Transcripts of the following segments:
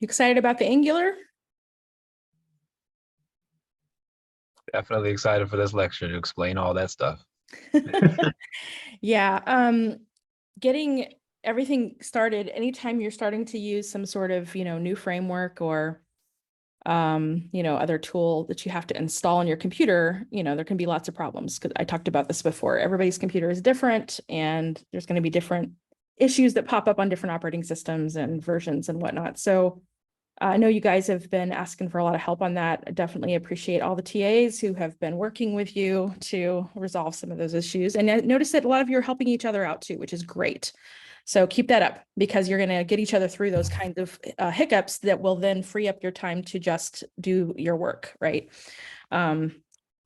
You excited about the Angular? Definitely excited for this lecture to explain all that stuff. Yeah, getting everything started, anytime you're starting to use some sort of, new framework or, other tool that you have to install on your computer, there can be lots of problems because I talked about this before. Everybody's computer is different and there's going to be different issues that pop up on different operating systems and versions and whatnot. So I know you guys have been asking for a lot of help on that. I definitely appreciate all the TAs who have been working with you to resolve some of those issues. And I notice that a lot of you are helping each other out too, which is great. So keep that up because you're going to get each other through those kinds of hiccups that will then free up your time to just do your work, right?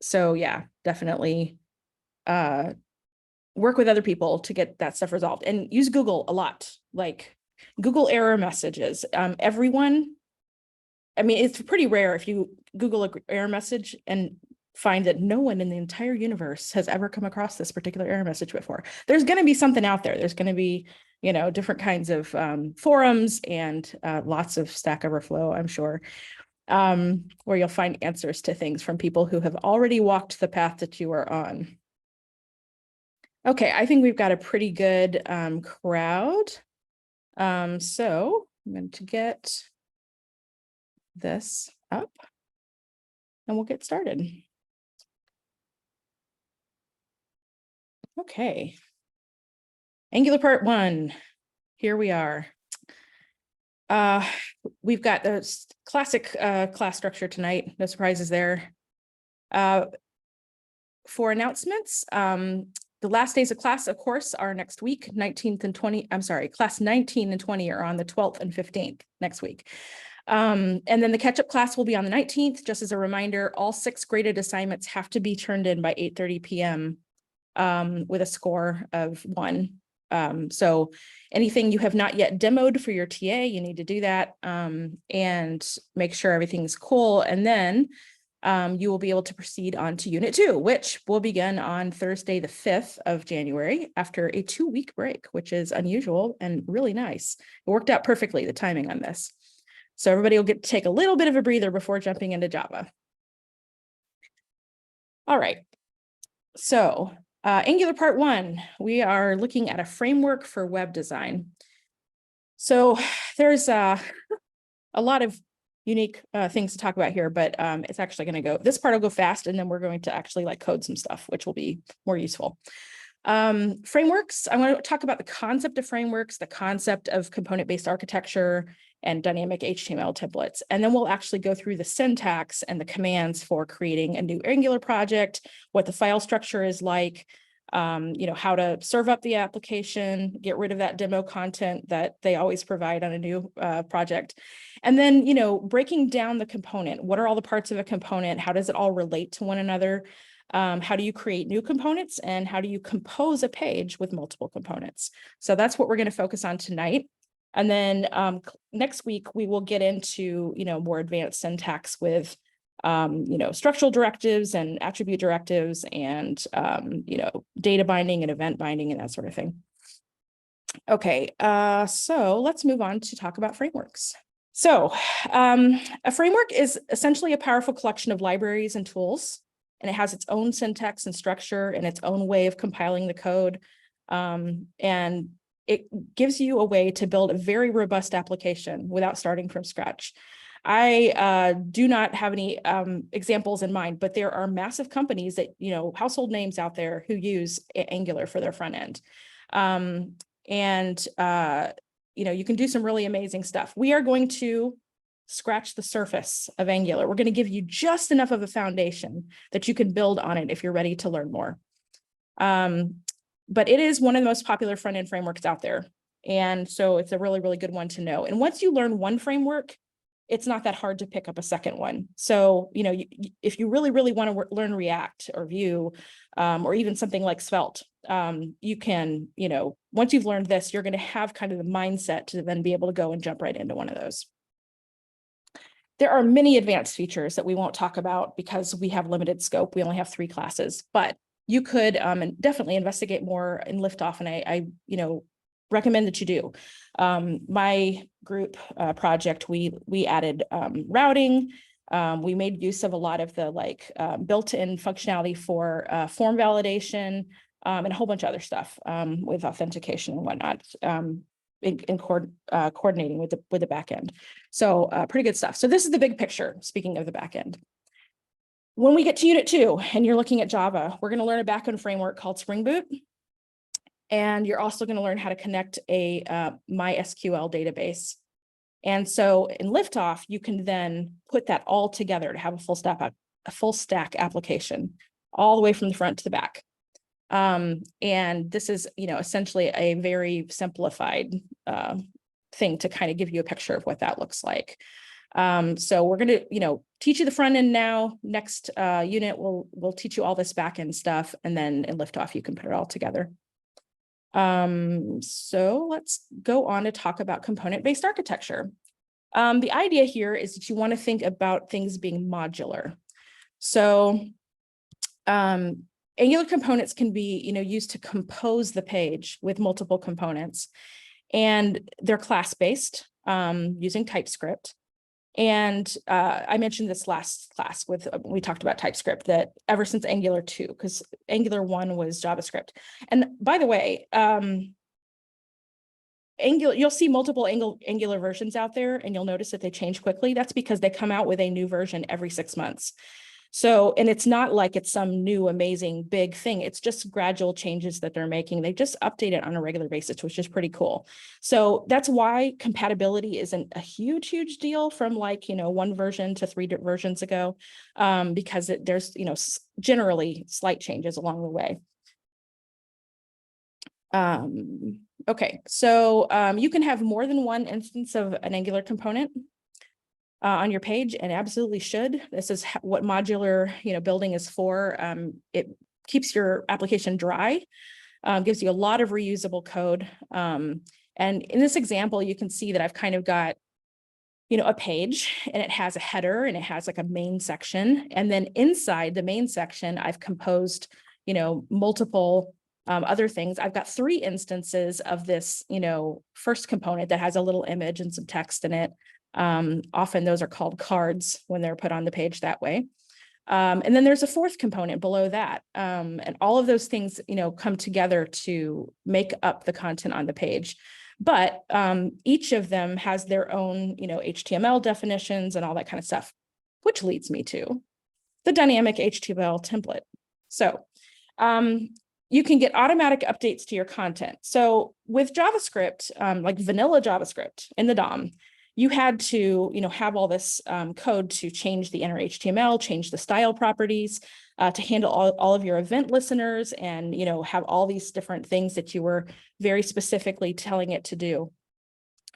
So yeah, definitely work with other people to get that stuff resolved and use Google a lot, like Google error messages. I mean, it's pretty rare if you Google an error message and find that no one in the entire universe has ever come across this particular error message before. There's going to be something out there. There's going to be, different kinds of forums and lots of Stack Overflow, I'm sure, where you'll find answers to things from people who have already walked the path that you are on. Okay, I think we've got a pretty good crowd. So I'm going to get this up and we'll get started. Okay. Angular part 1. Here we are. We've got the classic class structure tonight. No surprises there. For announcements, the last days of class, of course, are next week, 19th and 20. I'm sorry, class 19 and 20 are on the 12th and 15th next week. And then the catch-up class will be on the 19th. Just as a reminder, all 6 graded assignments have to be turned in by 8:30 p.m. With a score of 1. So anything you have not yet demoed for your TA, you need to do that and make sure everything's cool. And then you will be able to proceed on to Unit 2, which will begin on Thursday, the 5th of January after a 2-week break, which is unusual and really nice. It worked out perfectly, the timing on this. So everybody will get to take a little bit of a breather before jumping into Java. All right. So Angular part 1, we are looking at a framework for web design. So there's a lot of unique things to talk about here, but it's actually going to go, this part will go fast, and then we're going to actually code some stuff, which will be more useful. Frameworks, I want to talk about the concept of frameworks, the concept of component-based architecture, and dynamic HTML templates. And then we'll actually go through the syntax and the commands for creating a new Angular project, what the file structure is like, how to serve up the application, get rid of that demo content that they always provide on a new project. And then, breaking down the component. What are all the parts of a component? How does it all relate to one another? How do you create new components? And how do you compose a page with multiple components? So that's what we're going to focus on tonight. And then next week, we will get into, more advanced syntax with, structural directives and attribute directives and, data binding and event binding and that sort of thing. Okay, so let's move on to talk about frameworks. So a framework is essentially a powerful collection of libraries and tools, and it has its own syntax and structure and its own way of compiling the code. And it gives you a way to build a very robust application without starting from scratch. I do not have any examples in mind, but there are massive companies that, household names out there who use Angular for their front end. You can do some really amazing stuff. We are going to scratch the surface of Angular. We're going to give you just enough of a foundation that you can build on it if you're ready to learn more. But it is one of the most popular front-end frameworks out there. And so it's a really, really good one to know. And once you learn one framework, it's not that hard to pick up a second one. So, if you really, really want to learn React or Vue, or even something like Svelte, you can, once you've learned this, you're going to have kind of the mindset to then be able to go and jump right into one of those. There are many advanced features that we won't talk about because we have limited scope. We only have 3 classes, but you could definitely investigate more in Liftoff. And I recommend that you do. My group project, we added routing. We made use of a lot of the built-in functionality for form validation and a whole bunch of other stuff with authentication and whatnot. Coordinating with the back end. So pretty good stuff. So this is the big picture, speaking of the back end. When we get to Unit 2 and you're looking at Java, we're going to learn a backend framework called Spring Boot. And you're also going to learn how to connect a MySQL database. And so in Liftoff, you can then put that all together to have a full stack application all the way from the front to the back. And this is, essentially a very simplified thing to kind of give you a picture of what that looks like. So we're going to, teach you the front end now. Next unit, we'll teach you all this back end stuff. And then in Liftoff, you can put it all together. So let's go on to talk about component-based architecture. The idea here is that you want to think about things being modular. So Angular components can be, used to compose the page with multiple components, and they're class-based using TypeScript. And I mentioned this last class we talked about TypeScript, that ever since Angular 2, because Angular 1 was JavaScript. And by the way, you'll see multiple Angular versions out there, and you'll notice that they change quickly. That's because they come out with a new version every 6 months. So, and it's not like it's some new amazing big thing. It's just gradual changes that they're making. They just update it on a regular basis, which is pretty cool. So that's why compatibility isn't a huge deal from one version to 3 versions ago, because there's, generally slight changes along the way. Okay, so you can have more than one instance of an Angular component on your page, and absolutely should. This is what modular, building is for. It keeps your application dry, gives you a lot of reusable code. And in this example, you can see that I've kind of got, a page, and it has a header, and it has like a main section. And then inside the main section, I've composed, multiple other things. I've got 3 instances of this, first component that has a little image and some text in it. Often those are called cards when they're put on the page that way. And then there's a 4th component below that. And all of those things, come together to make up the content on the page. But each of them has their own, HTML definitions and all that kind of stuff, which leads me to the dynamic HTML template. So you can get automatic updates to your content. So with JavaScript, like vanilla JavaScript in the DOM, you had to, have all this code to change the inner HTML, change the style properties, to handle all of your event listeners, and, have all these different things that you were very specifically telling it to do.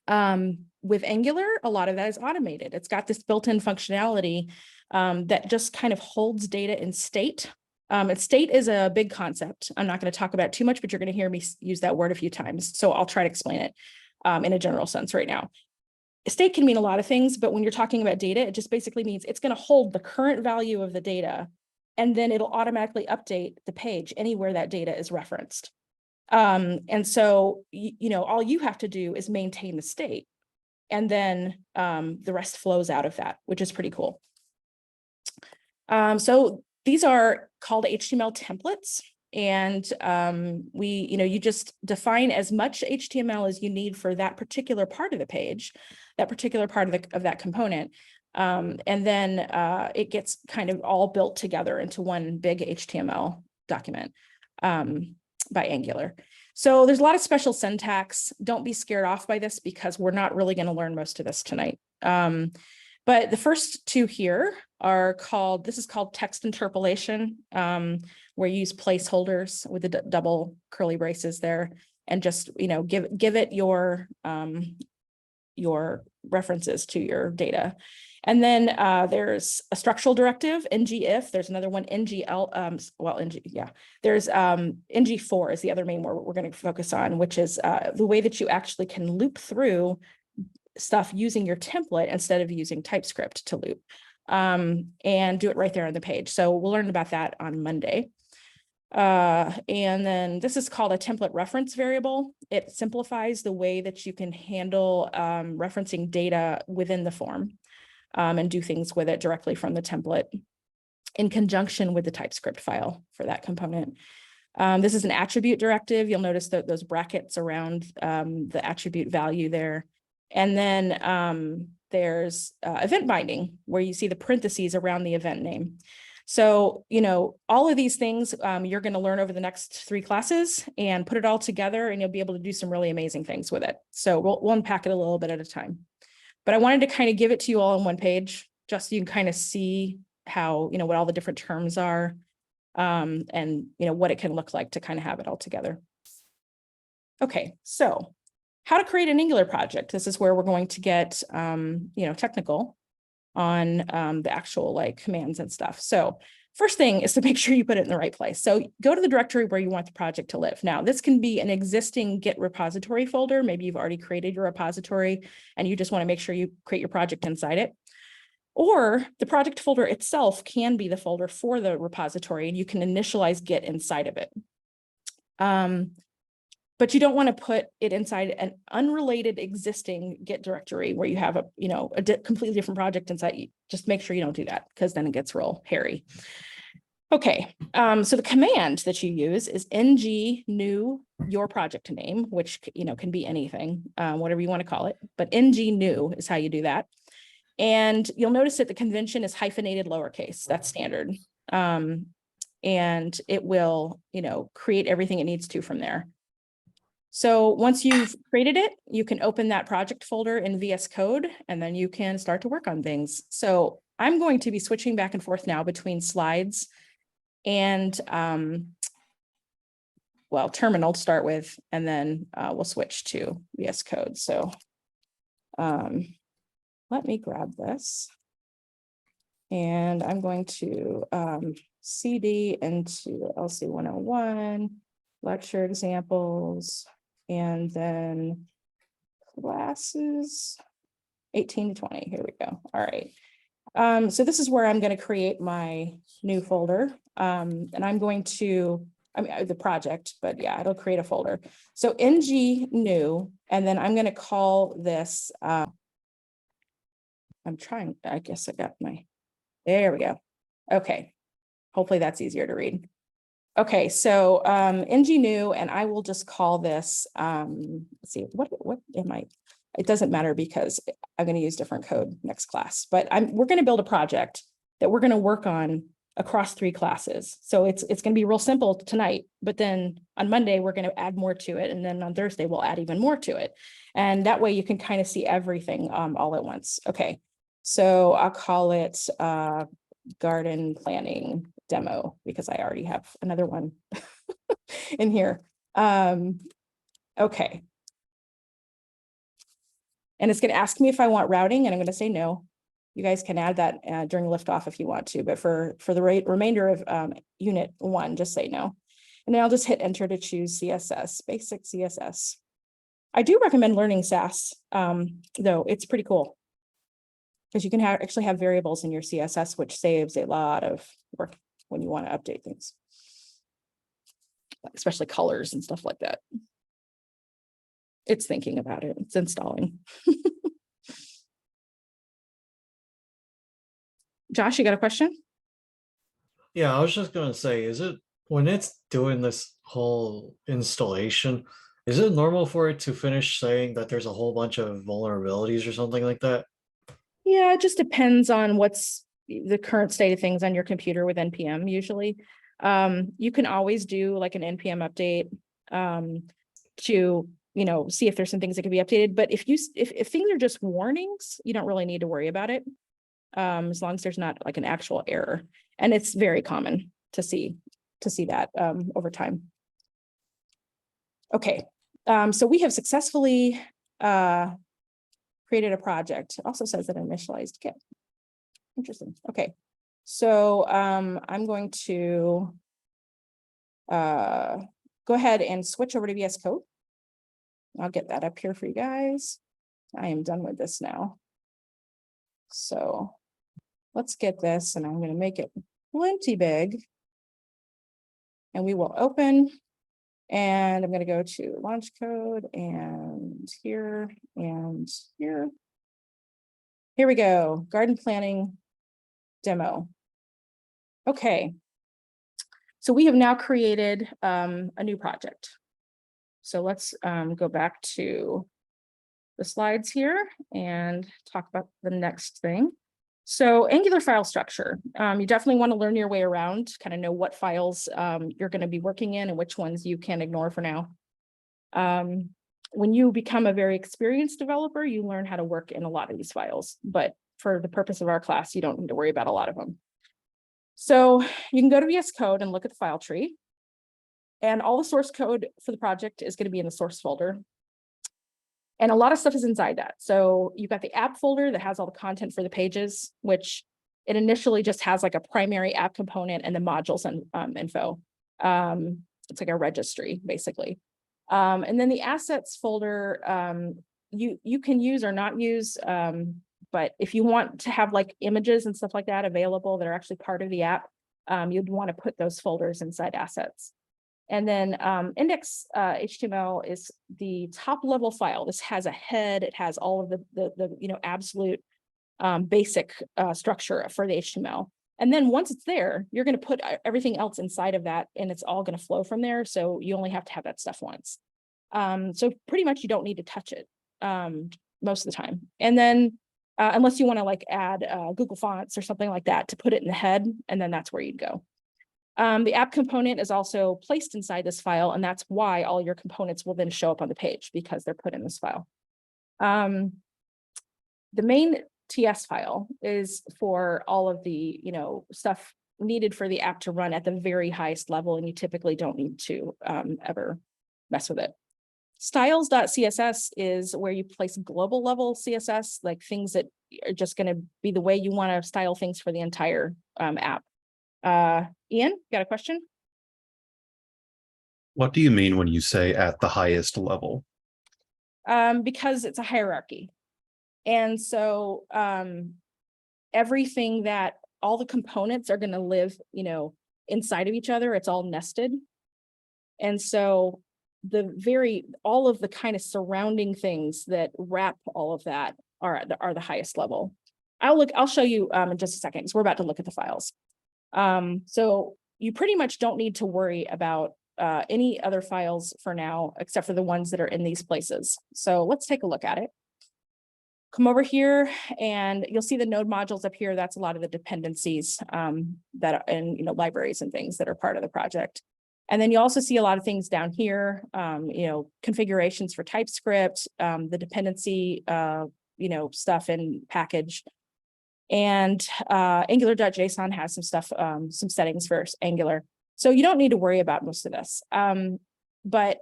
With Angular, a lot of that is automated. It's got this built-in functionality that just kind of holds data in state. And state is a big concept. I'm not going to talk about it too much, but you're going to hear me use that word a few times. So I'll try to explain it in a general sense right now. State can mean a lot of things, but when you're talking about data, it just basically means it's going to hold the current value of the data, and then it'll automatically update the page anywhere that data is referenced. And so, all you have to do is maintain the state, and then the rest flows out of that, which is pretty cool. So these are called HTML templates. And you just define as much HTML as you need for that particular part of the page, that particular part of that component. And then it gets kind of all built together into one big HTML document by Angular. So there's a lot of special syntax. Don't be scared off by this, because we're not really going to learn most of this tonight. But the first 2 here are called, this is called text interpolation, where you use placeholders with the double curly braces there, and just, give it your references to your data. And then there's a structural directive, ngIf. There's another one, There's ng4 is the other main one we're going to focus on, which is the way that you actually can loop through stuff using your template instead of using TypeScript to loop, and do it right there on the page. So we'll learn about that on Monday. And then this is called a template reference variable. It simplifies the way that you can handle referencing data within the form and do things with it directly from the template in conjunction with the TypeScript file for that component. This is an attribute directive. You'll notice that those brackets around the attribute value there. And then there's event binding, where you see the parentheses around the event name. So, all of these things you're going to learn over the next 3 classes and put it all together, and you'll be able to do some really amazing things with it. So we'll unpack it a little bit at a time. But I wanted to kind of give it to you all on one page, just so you can kind of see how, what all the different terms are, and, what it can look like to kind of have it all together. Okay, so how to create an Angular project. This is where we're going to get, technical on the actual commands and stuff. So first thing is to make sure you put it in the right place. So go to the directory where you want the project to live. Now, this can be an existing Git repository folder. Maybe you've already created your repository and you just want to make sure you create your project inside it. Or the project folder itself can be the folder for the repository, and you can initialize Git inside of it. But you don't want to put it inside an unrelated existing Git directory where you have a completely different project inside. Just make sure you don't do that, because then it gets real hairy. Okay, so the command that you use is ng new your project name, which can be anything, whatever you want to call it, but ng new is how you do that. And you'll notice that the convention is hyphenated lowercase. That's standard. And it will, create everything it needs to from there. So once you've created it, you can open that project folder in VS Code, and then you can start to work on things. So I'm going to be switching back and forth now between slides and, terminal to start with, and then we'll switch to VS Code. So let me grab this, and I'm going to CD into LC101, lecture examples, and then classes 18 to 20. Here we go. All right. So this is where I'm going to create my new folder. And I'm going to, the project, but yeah, it'll create a folder. So ng new, and then I'm going to call this, I guess I got there we go. Okay. Hopefully that's easier to read. Okay, so ng new, and I will just call this, let's see, what am I? It doesn't matter because I'm going to use different code next class, but we're going to build a project that we're going to work on across 3 classes. So it's going to be real simple tonight, but then on Monday, we're going to add more to it. And then on Thursday, we'll add even more to it. And that way you can kind of see everything all at once. Okay, so I'll call it garden planning demo, because I already have another one in here. Okay. And it's going to ask me if I want routing, and I'm going to say no. You guys can add that during liftoff if you want to, but for the remainder of unit 1, just say no. And then I'll just hit enter to choose CSS, basic CSS. I do recommend learning Sass, though. It's pretty cool, because you can actually have variables in your CSS, which saves a lot of work when you want to update things, especially colors and stuff like that. It's thinking about it. It's installing. Josh, you got a question? Yeah, I was just going to say, when it's doing this whole installation, is it normal for it to finish saying that there's a whole bunch of vulnerabilities or something like that? Yeah, it just depends on what's the current state of things on your computer with NPM usually. You can always do like an NPM update to see if there's some things that can be updated. But if things are just warnings, you don't really need to worry about it, as long as there's not like an actual error. And it's very common to see that over time. Okay, so we have successfully created a project. It also says that initialized Git. Interesting. Okay, so I'm going to go ahead and switch over to VS Code. I'll get that up here for you guys. I am done with this now. So let's get this, and I'm going to make it plenty big. and we will open. And I'm going to go to launch code and here and here. Here we go, garden planning demo. Okay. So we have now created a new project. So let's go back to the slides here and talk about the next thing. So Angular file structure, you definitely want to learn your way around, kind of know what files you're going to be working in and which ones you can ignore for now. When you become a very experienced developer, you learn how to work in a lot of these files, but for the purpose of our class, you don't need to worry about a lot of them. So you can go to VS Code and look at the file tree, and all the source code for the project is going to be in the source folder. And a lot of stuff is inside that. So you've got the app folder that has all the content for the pages, which it initially just has like a primary app component and the modules and info. It's like a registry, basically. And then the assets folder, you can use or not use, but if you want to have like images and stuff like that available that are actually part of the app, you'd want to put those folders inside assets. And then index HTML is the top level file. This has a head. It has all of the absolute basic structure for the HTML. And then once it's there, you're going to put everything else inside of that, and it's all going to flow from there. So you only have to have that stuff once. So pretty much you don't need to touch it most of the time. And then unless you want to like add Google Fonts or something like that to put it in the head, and then that's where you'd go. The app component is also placed inside this file, and that's why all your components will then show up on the page, because they're put in this file. The main TS file is for all of the stuff needed for the app to run at the very highest level, and you typically don't need to ever mess with it. Styles.css is where you place global level CSS, like things that are just going to be the way you want to style things for the entire app. Ian, got a question? What do you mean when you say at the highest level? Because it's a hierarchy. And so everything that all the components are going to live, inside of each other, it's all nested. And so all of the kind of surrounding things that wrap all of that are the highest level. I'll show you in just a second, because we're about to look at the files. So you pretty much don't need to worry about any other files for now, except for the ones that are in these places. So let's take a look at it. Come over here and you'll see the node modules up here. That's a lot of the dependencies that are in libraries and things that are part of the project. And then you also see a lot of things down here, configurations for TypeScript, the dependency, stuff in package. And Angular.json has some stuff, some settings for Angular. So you don't need to worry about most of this. But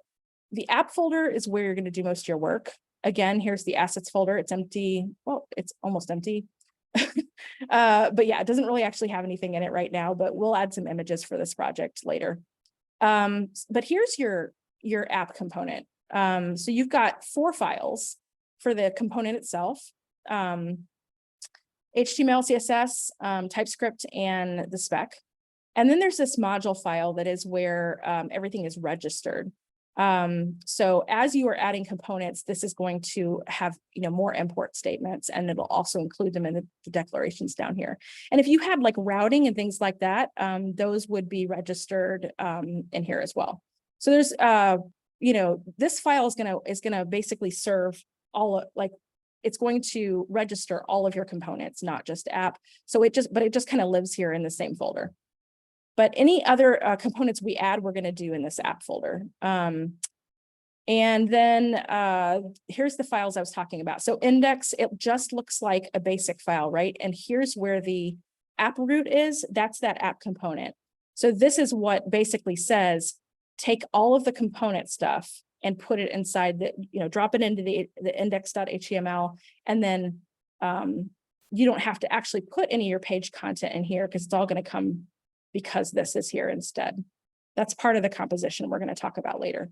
the app folder is where you're going to do most of your work. Again, here's the assets folder. It's empty. Well, it's almost empty. But yeah, it doesn't really actually have anything in it right now, but we'll add some images for this project later. But here's your app component. So you've got 4 files for the component itself. HTML, CSS, TypeScript, and the spec. And then there's this module file that is where everything is registered. So as you are adding components, this is going to have more import statements, and it'll also include them in the declarations down here. And if you had like routing and things like that, those would be registered in here as well. So there's this file is gonna basically serve it's going to register all of your components, not just app. So it just kind of lives here in the same folder. But any other components we add, we're going to do in this app folder. And then here's the files I was talking about. So index, it just looks like a basic file, right? And here's where the app root is. That's that app component. So this is what basically says, take all of the component stuff and put it inside drop it into the index.html. And then you don't have to actually put any of your page content in here, because it's all going to come because this is here instead. That's part of the composition we're going to talk about later.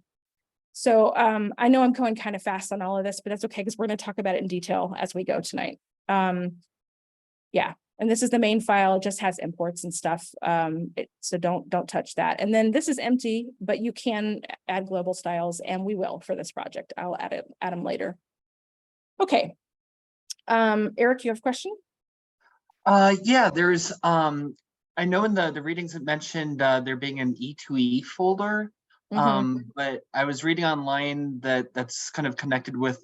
So I know I'm going kind of fast on all of this, but that's okay, because we're going to talk about it in detail as we go tonight. Yeah, And this is the main file, it just has imports and stuff. So don't touch that. And then this is empty, but you can add global styles, and we will for this project. I'll add them later. Okay. Eric, you have a question? Yeah, there's I know in the readings it mentioned there being an E2E folder. But I was reading online that that's kind of connected with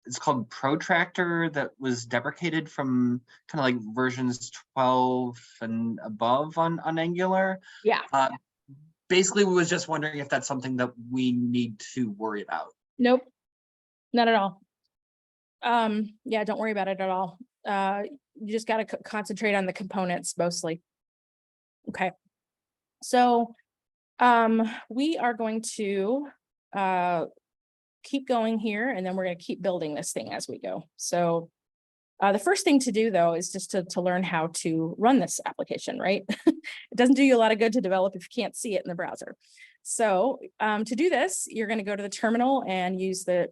it's called Protractor, that was deprecated from kind of like versions 12 and above on Angular. Yeah. Basically, we was just wondering if that's something that we need to worry about. Nope, not at all. Yeah, don't worry about it at all. You just got to concentrate on the components mostly. Okay. So we are going to keep going here, and then we're going to keep building this thing as we go. So the first thing to do, though, is just to learn how to run this application, right? It doesn't do you a lot of good to develop if you can't see it in the browser. So to do this, you're going to go to the terminal and use the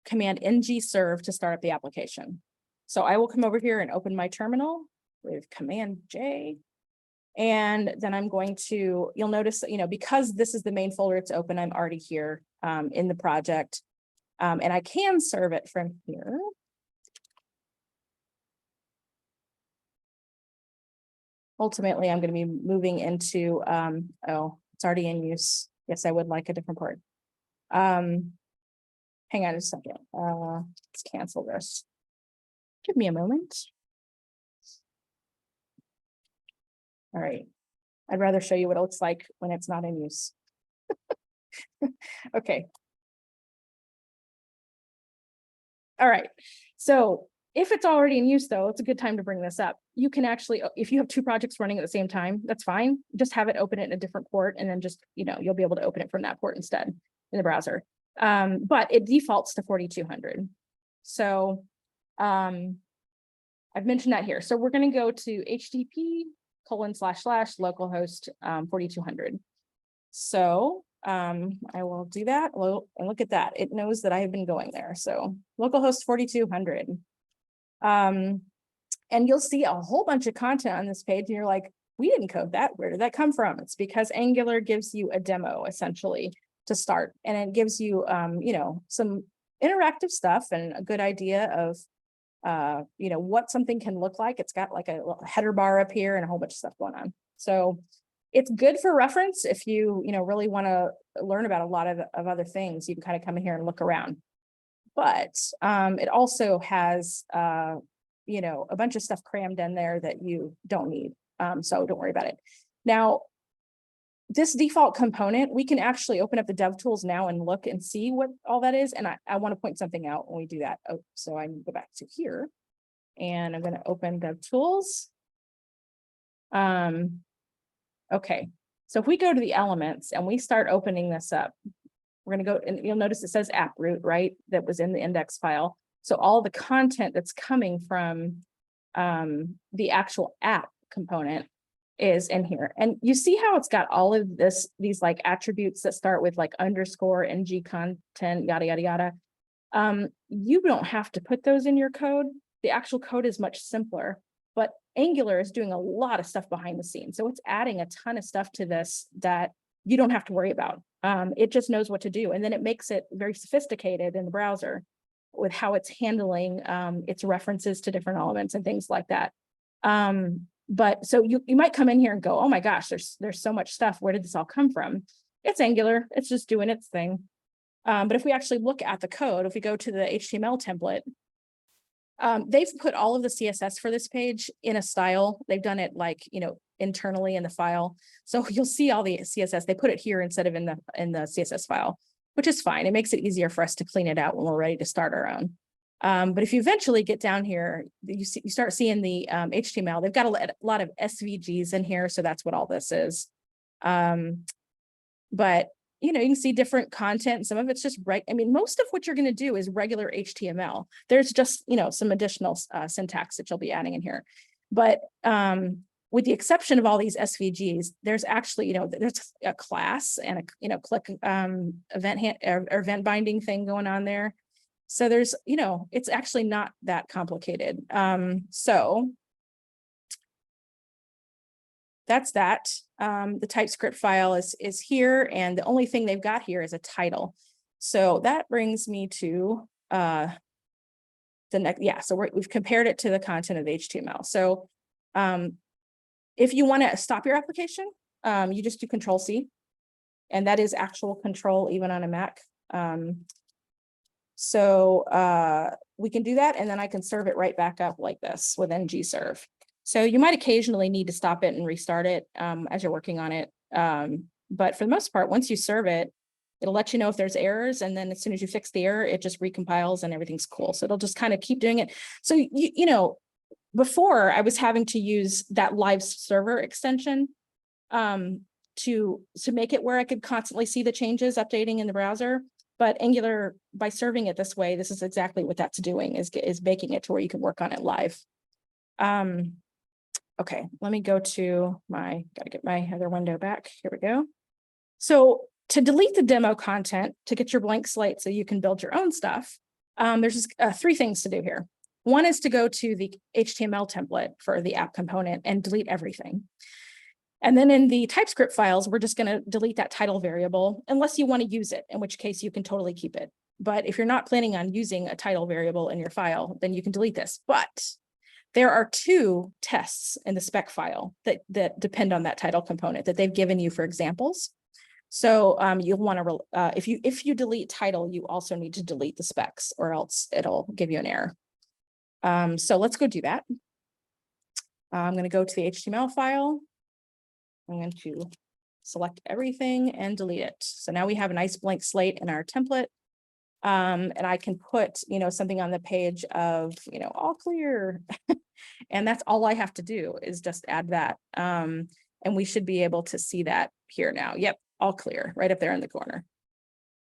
command ng-serve to start up the application. So I will come over here and open my terminal with command J. And then I'm going to, you'll notice, because this is the main folder it's open, I'm already here in the project. And I can serve it from here. Ultimately, I'm going to be moving into, oh, it's already in use. Yes, I would like a different port. Hang on a second. Let's cancel this. Give me a moment. All right. I'd rather show you what it looks like when it's not in use. Okay. All right. So if it's already in use, though, it's a good time to bring this up. You can actually, if you have two projects running at the same time, that's fine. Just have it open it in a different port, and then just, you'll be able to open it from that port instead in the browser. But it defaults to 4200. So I've mentioned that here. So we're going to go to http://localhost 4200. So I will do that. Well, and look at that. It knows that I have been going there. So localhost 4200. And you'll see a whole bunch of content on this page, and you're like, we didn't code that. Where did that come from? It's because Angular gives you a demo essentially to start, and it gives you some interactive stuff and a good idea of what something can look like. It's got like a little header bar up here and a whole bunch of stuff going on. So it's good for reference if you really want to learn about a lot of other things. You can kind of come in here and look around. But it also has a bunch of stuff crammed in there that you don't need. So don't worry about it. Now, this default component, we can actually open up the DevTools now and look and see what all that is. And I want to point something out when we do that. Oh, so I can go back to here, and I'm going to open DevTools. Okay, so if we go to the elements and we start opening this up, we're going to go, and you'll notice it says app root, right? That was in the index file. So all the content that's coming from the actual app component is in here. And you see how it's got all of these like attributes that start with like underscore ng content, yada, yada, yada. You don't have to put those in your code. The actual code is much simpler, but Angular is doing a lot of stuff behind the scenes. So it's adding a ton of stuff to this that you don't have to worry about. It just knows what to do. And then it makes it very sophisticated in the browser with how it's handling its references to different elements and things like that. But so you might come in here and go, oh my gosh, there's so much stuff. Where did this all come from? It's Angular. It's just doing its thing. But if we actually look at the code, if we go to the HTML template, they've put all of the CSS for this page in a style. They've done it like, internally in the file. So you'll see all the CSS. They put it here instead of in the CSS file, which is fine. It makes it easier for us to clean it out when we're ready to start our own. But if you eventually get down here, you start seeing the HTML. They've got a lot of SVGs in here, so that's what all this is. But you can see different content. Some of it's just right. I mean, most of what you're going to do is regular HTML. There's just some additional syntax that you'll be adding in here. But with the exception of all these SVGs, there's actually there's a class and a click event binding thing going on there. So there's, it's actually not that complicated. So that's that. The TypeScript file is here, and the only thing they've got here is a title. So that brings me to the next, so we've compared it to the content of the HTML. So if you want to stop your application, you just do Control-C, and that is actual control even on a Mac. So we can do that, and then I can serve it right back up like this with ngserve. So you might occasionally need to stop it and restart it as you're working on it. But for the most part, once you serve it, it'll let you know if there's errors. And then as soon as you fix the error, it just recompiles and everything's cool. So it'll just kind of keep doing it. So, before I was having to use that live server extension to make it where I could constantly see the changes updating in the browser. But Angular, by serving it this way, this is exactly what that's doing, is making it to where you can work on it live. Okay, let me go to gotta get my other window back. Here we go. So to delete the demo content, to get your blank slate so you can build your own stuff, there's just 3 things to do here. One is to go to the HTML template for the app component and delete everything. And then in the TypeScript files, we're just going to delete that title variable unless you want to use it, in which case you can totally keep it. But if you're not planning on using a title variable in your file, then you can delete this. But there are 2 tests in the spec file that depend on that title component that they've given you for examples. So you'll want to, if you delete title, you also need to delete the specs, or else it'll give you an error. So let's go do that. I'm going to go to the HTML file. I'm going to select everything and delete it. So now we have a nice blank slate in our template. And I can put, something on the page of, all clear. And that's all I have to do is just add that. And we should be able to see that here now. Yep, all clear right up there in the corner.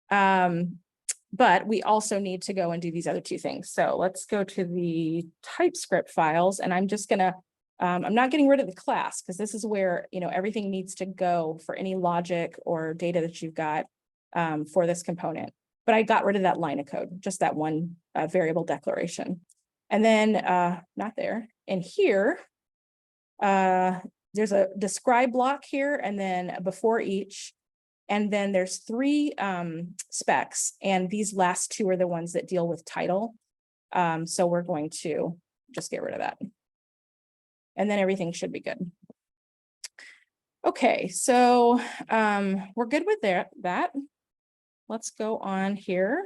But we also need to go and do these other 2 things. So let's go to the TypeScript files, and I'm just gonna, I'm not getting rid of the class, because this is where, everything needs to go for any logic or data that you've got for this component. But I got rid of that line of code, just that one variable declaration. And then not there. And here, there's a describe block here, and then before each. And then there's 3 specs, and these last 2 are the ones that deal with title. So we're going to just get rid of that. And then everything should be good. Okay, so we're good with that. Let's go on here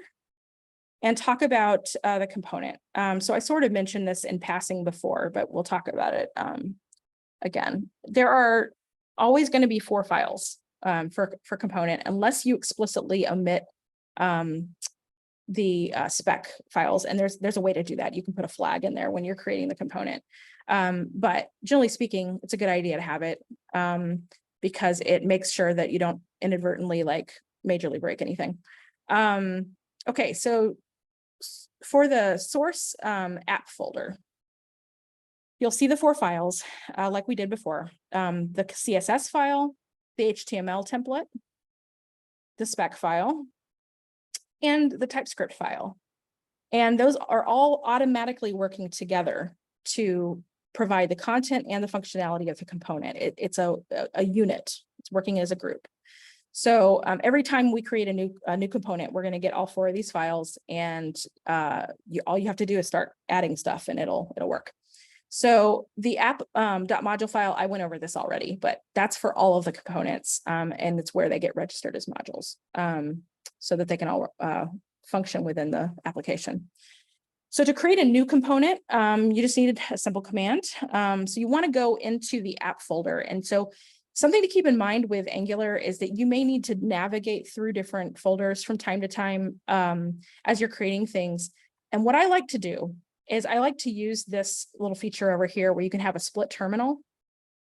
and talk about the component. So I sort of mentioned this in passing before, but we'll talk about it again. There are always going to be 4 files for component, unless you explicitly omit the spec files. And there's a way to do that. You can put a flag in there when you're creating the component. But generally speaking, it's a good idea to have it because it makes sure that you don't inadvertently majorly break anything. Okay, so for the source app folder, you'll see the 4 files like we did before. The CSS file, the HTML template, the spec file, and the TypeScript file. And those are all automatically working together to provide the content and the functionality of the component. It's a unit. It's working as a group. So every time we create a new component, we're going to get all 4 of these files, and all you have to do is start adding stuff, and it'll work. So the app.module file, I went over this already, but that's for all of the components, and it's where they get registered as modules, so that they can all function within the application. So to create a new component, you just need a simple command. So you want to go into the app folder. And so something to keep in mind with Angular is that you may need to navigate through different folders from time to time as you're creating things. And what I like to do is I like to use this little feature over here where you can have a split terminal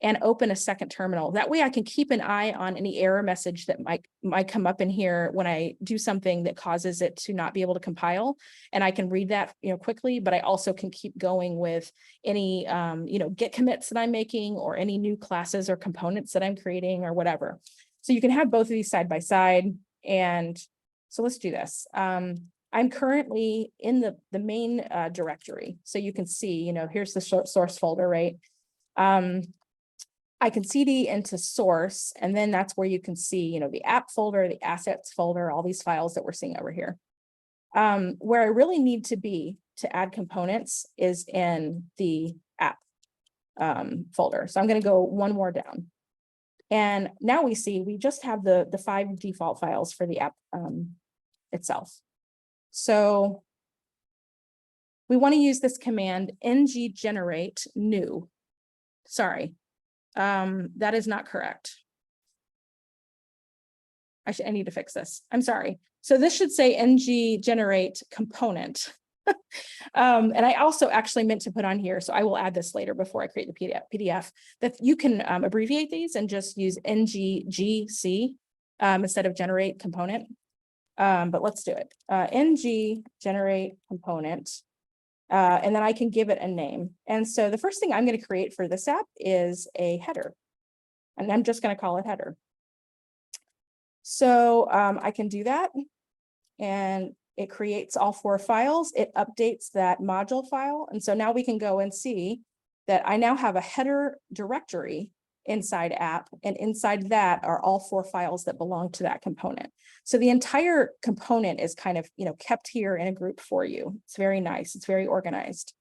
and open a second terminal. That way I can keep an eye on any error message that might come up in here when I do something that causes it to not be able to compile. And I can read that quickly, but I also can keep going with any Git commits that I'm making, or any new classes or components that I'm creating, or whatever. So you can have both of these side by side. And so let's do this. I'm currently in the main directory. So you can see, you know, here's the source folder, right? I can cd into source, and then that's where you can see, you know, the app folder, the assets folder, all these files that we're seeing over here. Where I really need to be to add components is in the app folder. So I'm going to go one more down. And now we see we just have the 5 default files for the app itself. So we want to use this command ng generate new. Sorry, that is not correct. I need to fix this. I'm sorry. So this should say ng generate component. And I also actually meant to put on here, so I will add this later before I create the PDF, that you can abbreviate these and just use NGGC instead of generate component. But let's do it. NG generate component. And then I can give it a name. And so the first thing I'm going to create for this app is a header. And I'm just going to call it header. So I can do that. And it creates all 4 files. It updates that module file. And so now we can go and see that I now have a header directory inside app. And inside that are all 4 files that belong to that component. So the entire component is kind of, you know, kept here in a group for you. It's very nice. It's very organized.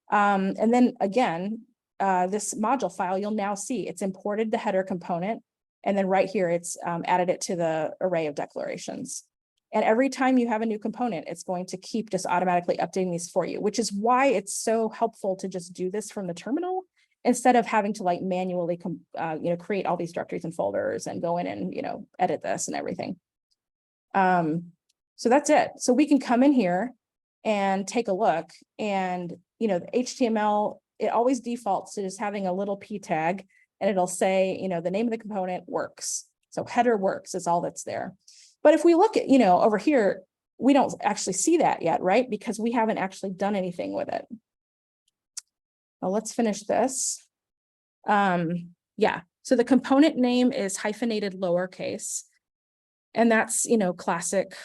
And then again, this module file, you'll now see it's imported the header component. And then right here, it's added it to the array of declarations. And every time you have a new component, it's going to keep just automatically updating these for you, which is why it's so helpful to just do this from the terminal instead of having to like manually, create all these directories and folders and go in and, you know, edit this and everything. So that's it. So we can come in here and take a look, and, you know, the HTML, it always defaults to just having a little p tag, and it'll say, you know, the name of the component works. So header works is all that's there. But if we look at, you know, over here, we don't actually see that yet, right? Because we haven't actually done anything with it. Well, let's finish this. Yeah, so the component name is hyphenated lowercase, and that's, you know, classic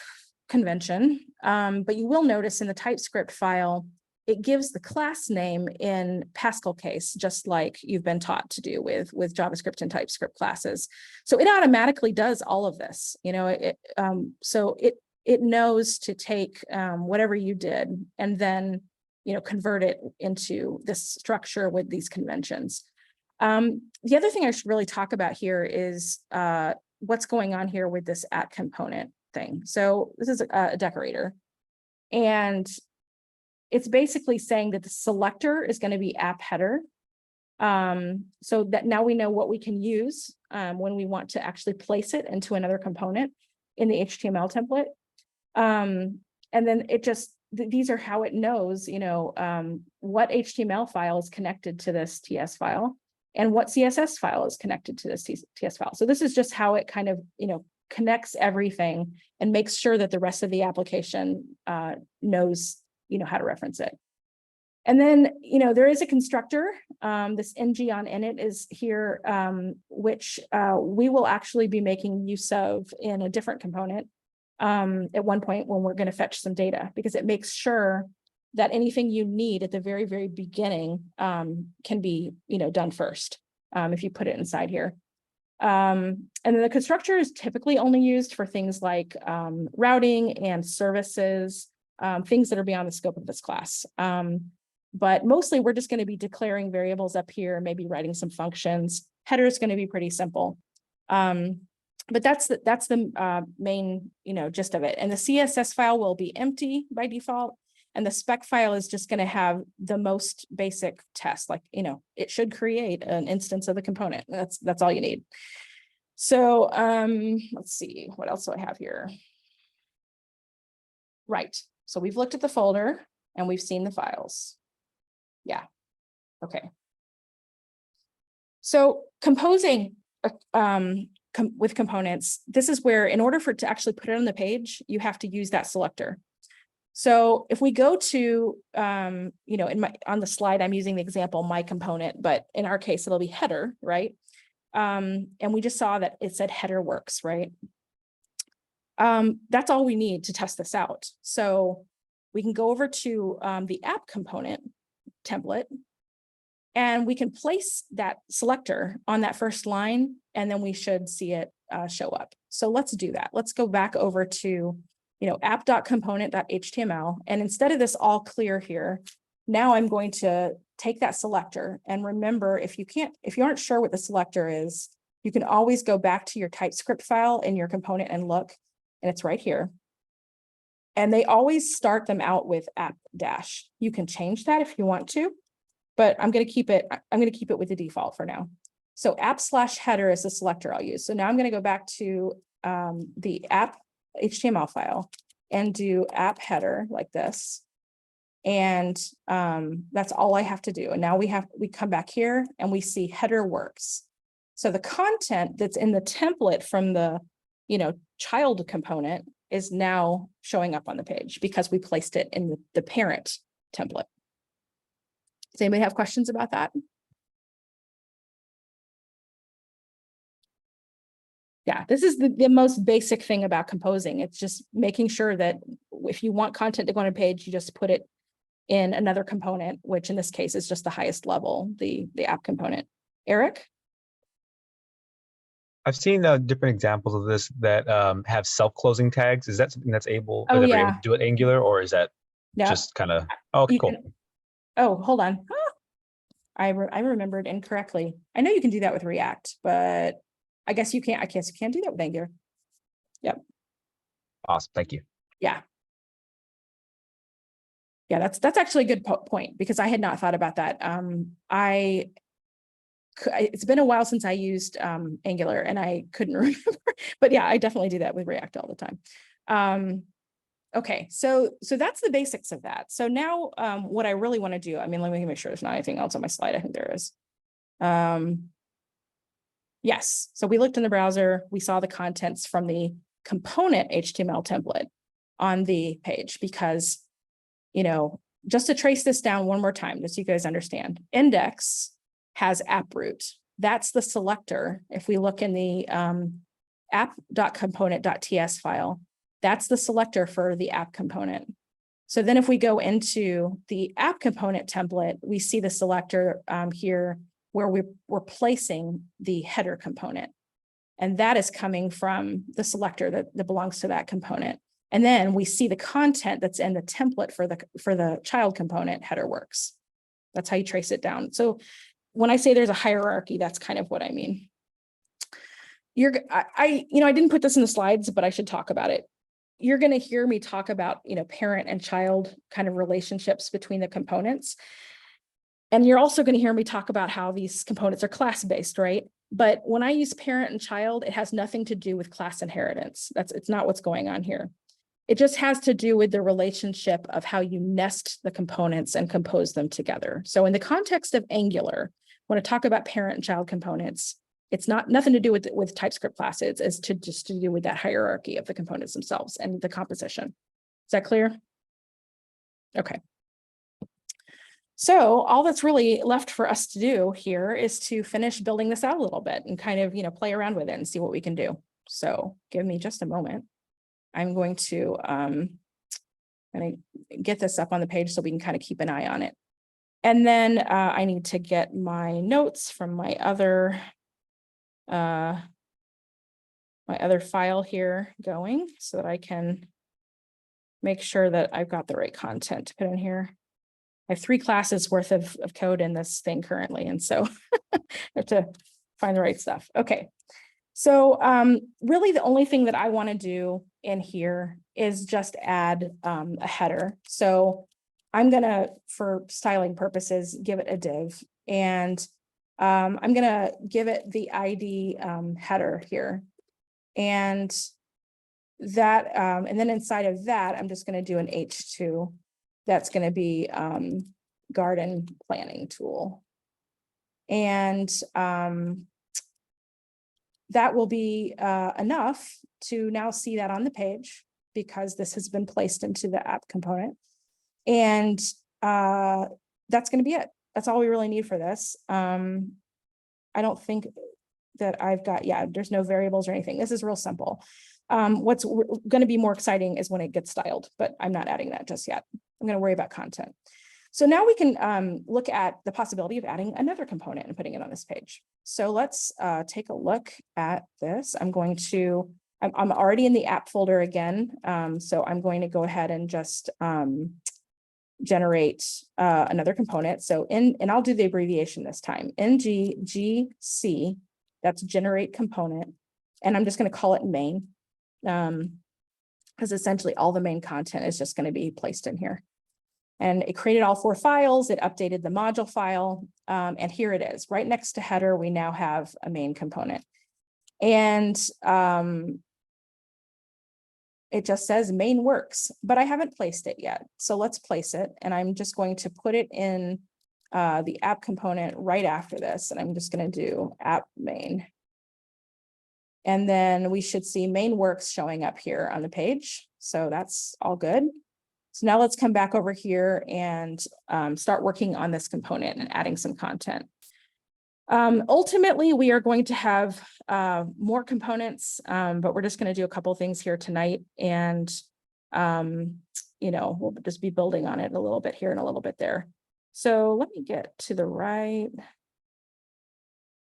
convention. But you will notice in the TypeScript file, it gives the class name in Pascal case, just like you've been taught to do with JavaScript and TypeScript classes. So it automatically does all of this, you know, so it knows to take whatever you did and then, you know, convert it into this structure with these conventions. The other thing I should really talk about here is what's going on here with this at component thing. So this is a decorator, and it's basically saying that the selector is going to be app header. So that now we know what we can use when we want to actually place it into another component in the HTML template. And then it just, these are how it knows, you know, what HTML file is connected to this TS file and what CSS file is connected to this TS file. So this is just how it kind of, you know, connects everything and makes sure that the rest of the application knows, you know, how to reference it. And then, you know, there is a constructor, this ng on init is here, which we will actually be making use of in a different component at one point when we're going to fetch some data, because it makes sure that anything you need at the very, very beginning can be, you know, done first if you put it inside here. And then the constructor is typically only used for things like routing and services, things that are beyond the scope of this class. But mostly we're just going to be declaring variables up here, maybe writing some functions. Header is going to be pretty simple. But that's the main, you know, gist of it. And the CSS file will be empty by default. And the spec file is just going to have the most basic test, like, you know, it should create an instance of the component. That's all you need. So let's see, what else do I have here? Right. So we've looked at the folder and we've seen the files. Yeah. Okay. So composing with components, this is where, in order for it to actually put it on the page, you have to use that selector. So if we go to, you know, on the slide, I'm using the example, my component, but in our case, it'll be header, right? And we just saw that it said header works, right? that's all we need to test this out. So we can go over to the app component template, and we can place that selector on that first line, and then we should see it show up. So let's do that. Let's go back over to, app.component.html. And instead of this all clear here, now I'm going to take that selector, and remember, if you aren't sure what the selector is, you can always go back to your TypeScript file in your component and look, and it's right here. And they always start them out with app dash. You can change that if you want to, but I'm going to keep it with the default for now. So app/header is the selector I'll use. So now I'm going to go back to the app HTML file and do app header like this. And that's all I have to do. And now we come back here and we see header works. So the content that's in the template from the, child component is now showing up on the page because we placed it in the parent template. Does anybody have questions about that? Yeah, this is the most basic thing about composing. It's just making sure that if you want content to go on a page, you just put it in another component, which in this case is just the highest level, the app component. Eric? I've seen different examples of this that have self-closing tags. Is that something that's able, Oh, that we're yeah. able to do at Angular, or is that just kind of, oh, okay, cool. Oh, hold on. I remembered incorrectly. I know you can do that with React, but I guess you can't. I guess you can't do that with Angular. Yep. Awesome. Thank you. Yeah. Yeah, that's actually a good point, because I had not thought about that. It's been a while since I used Angular and I couldn't remember, but yeah, I definitely do that with React all the time. Okay, so that's the basics of that. So now what I really want to do, let me make sure there's not anything else on my slide. I think there is. Yes, so we looked in the browser, we saw the contents from the component HTML template on the page, because, just to trace this down one more time, just so you guys understand, index has app root. That's the selector. If we look in the app.component.ts file, that's the selector for the app component. So then if we go into the app component template, we see the selector here where we're placing the header component. And that is coming from the selector that belongs to that component. And then we see the content that's in the template for the child component header works. That's how you trace it down. So when I say there's a hierarchy, that's kind of what I mean. I didn't put this in the slides, but I should talk about it. You're going to hear me talk about, parent and child kind of relationships between the components. And you're also going to hear me talk about how these components are class-based, right? But when I use parent and child, it has nothing to do with class inheritance. It's not what's going on here. It just has to do with the relationship of how you nest the components and compose them together. So in the context of Angular, when I talk about parent and child components, it's nothing to do with TypeScript classes. It's just to do with that hierarchy of the components themselves and the composition. Is that clear? Okay. So all that's really left for us to do here is to finish building this out a little bit and kind of, play around with it and see what we can do. So give me just a moment. I'm going to get this up on the page so we can kind of keep an eye on it. And then I need to get my notes from my other file here going so that I can make sure that I've got the right content to put in here. I have 3 classes worth of code in this thing currently, and so I have to find the right stuff. Okay, so really the only thing that I want to do in here is just add a header. So I'm gonna, for styling purposes, give it a div, and I'm gonna give it the ID header here, and that, and then inside of that, I'm just gonna do an H2. That's going to be garden planning tool. And that will be enough to now see that on the page, because this has been placed into the app component. And that's going to be it. That's all we really need for this. I don't think that I've got, there's no variables or anything. This is real simple. What's going to be more exciting is when it gets styled, but I'm not adding that just yet. I'm going to worry about content. So now we can look at the possibility of adding another component and putting it on this page. So let's take a look at this. I'm already in the app folder again. So I'm going to go ahead and just generate another component. So and I'll do the abbreviation this time, NGGC, that's generate component. And I'm just going to call it main, because essentially all the main content is just going to be placed in here. And it created all 4 files. It updated the module file. And here it is. Right next to header, we now have a main component. And it just says main works, but I haven't placed it yet. So let's place it. And I'm just going to put it in the app component right after this. And I'm just going to do app main. And then we should see main works showing up here on the page. So that's all good. So now let's come back over here and start working on this component and adding some content. Ultimately, we are going to have more components, but we're just going to do a couple things here tonight. And, we'll just be building on it a little bit here and a little bit there. So let me get to the right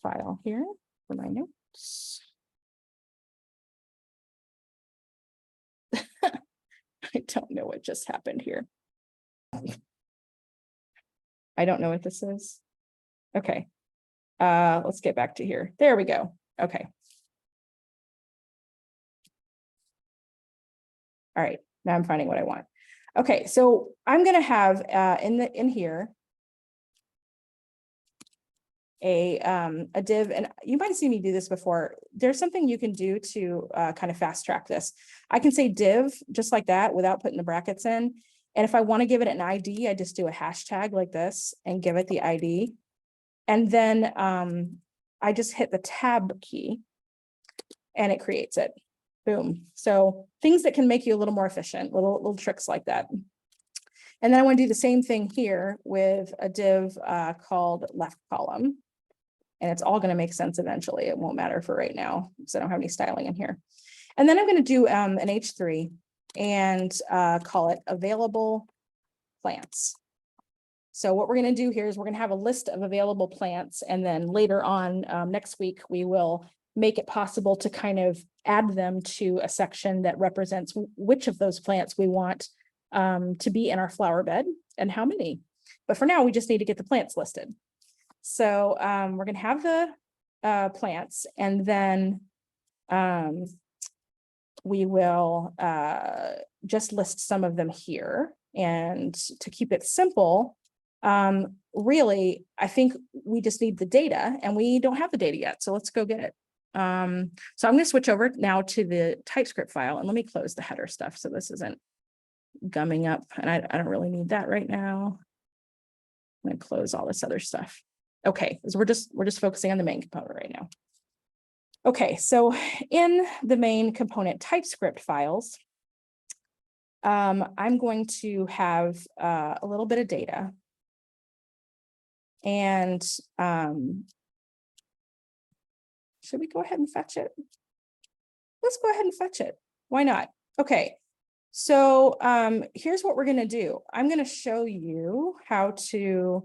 file here for my notes. I don't know what just happened here. I don't know what this is. Okay. Let's get back to here. There we go. Okay. All right. Now I'm finding what I want. Okay. So I'm going to have in here a div, and you might have seen me do this before. There's something you can do to kind of fast track this. I can say div just like that without putting the brackets in. And if I want to give it an ID, I just do a hashtag like this and give it the ID. And then I just hit the tab key and it creates it. Boom. So things that can make you a little more efficient, little tricks like that. And then I want to do the same thing here with a div called left column. And it's all going to make sense eventually. It won't matter for right now because I don't have any styling in here. And then I'm going to do an H3 and call it available plants. So what we're going to do here is we're going to have a list of available plants. And then later on next week, we will make it possible to kind of add them to a section that represents which of those plants we want to be in our flower bed and how many. But for now, we just need to get the plants listed. So we're going to have the plants, and then we will just list some of them here. And to keep it simple, really, I think we just need the data, and we don't have the data yet. So let's go get it. So I'm going to switch over now to the TypeScript file, and let me close the header stuff so this isn't gumming up, and I don't really need that right now. I'm going to close all this other stuff. Okay, so we're just focusing on the main component right now. Okay, so in the main component TypeScript files, I'm going to have a little bit of data, and should we go ahead and fetch it? Let's go ahead and fetch it. Why not? Okay. So here's what we're going to do. I'm going to show you how to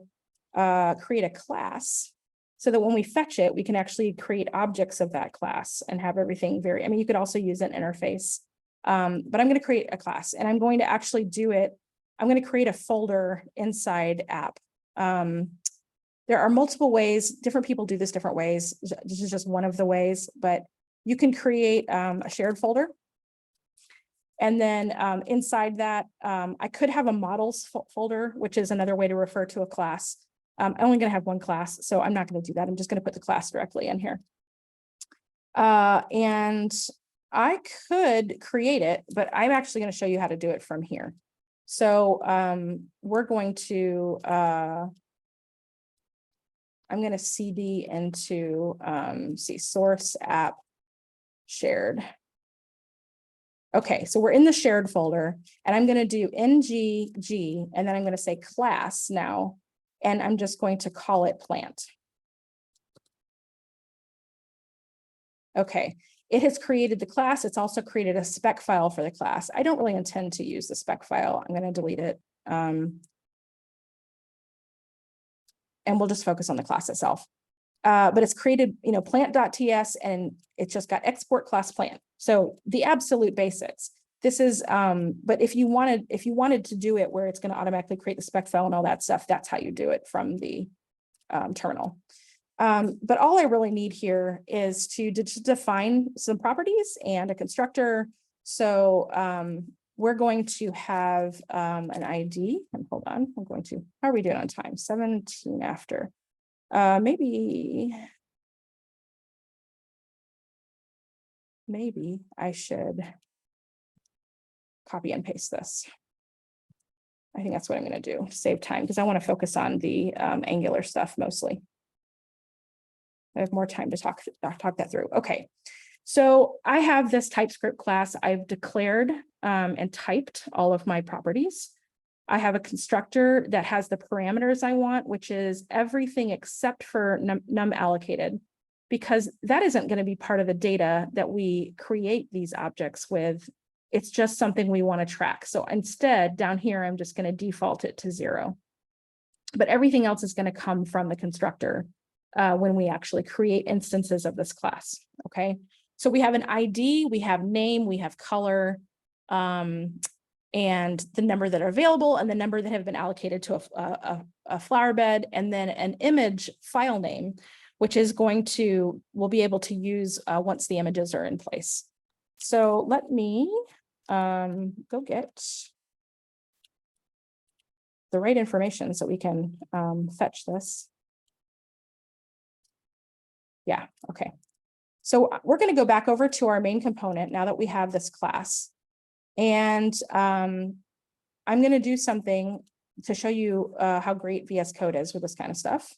create a class so that when we fetch it, we can actually create objects of that class and have everything I mean, you could also use an interface, but I'm going to create a class, and I'm going to actually do it. I'm going to create a folder inside app. There are multiple ways. Different people do this different ways. This is just one of the ways, but you can create a shared folder. And then inside that, I could have a models folder, which is another way to refer to a class. I'm only going to have one class, so I'm not going to do that. I'm just going to put the class directly in here. And I could create it, but I'm actually going to show you how to do it from here. So we're going to, I'm going to CD into, source app shared. Okay, so we're in the shared folder, and I'm going to do ngg, and then I'm going to say class now, and I'm just going to call it plant. Okay, it has created the class. It's also created a spec file for the class. I don't really intend to use the spec file. I'm going to delete it. And we'll just focus on the class itself. But it's created, plant.ts, and it's just got export class plant. So the absolute basics. This is, but if you wanted to do it where it's going to automatically create the spec file and all that stuff, that's how you do it from the terminal. But all I really need here is to define some properties and a constructor. So we're going to have an ID, and hold on, how are we doing on time? 17 after. Maybe I should copy and paste this. I think that's what I'm going to do to save time, because I want to focus on the Angular stuff mostly. I have more time to talk that through. Okay, so I have this TypeScript class. I've declared and typed all of my properties. I have a constructor that has the parameters I want, which is everything except for num allocated, because that isn't going to be part of the data that we create these objects with. It's just something we want to track. So instead, down here, I'm just going to default it to 0. But everything else is going to come from the constructor when we actually create instances of this class. Okay, so we have an ID, we have name, we have color, and the number that are available, and the number that have been allocated to a flower bed, and then an image file name, which is we'll be able to use once the images are in place. So let me go get the right information so we can fetch this. Yeah, okay. So we're going to go back over to our main component now that we have this class. And I'm going to do something to show you how great VS Code is with this kind of stuff.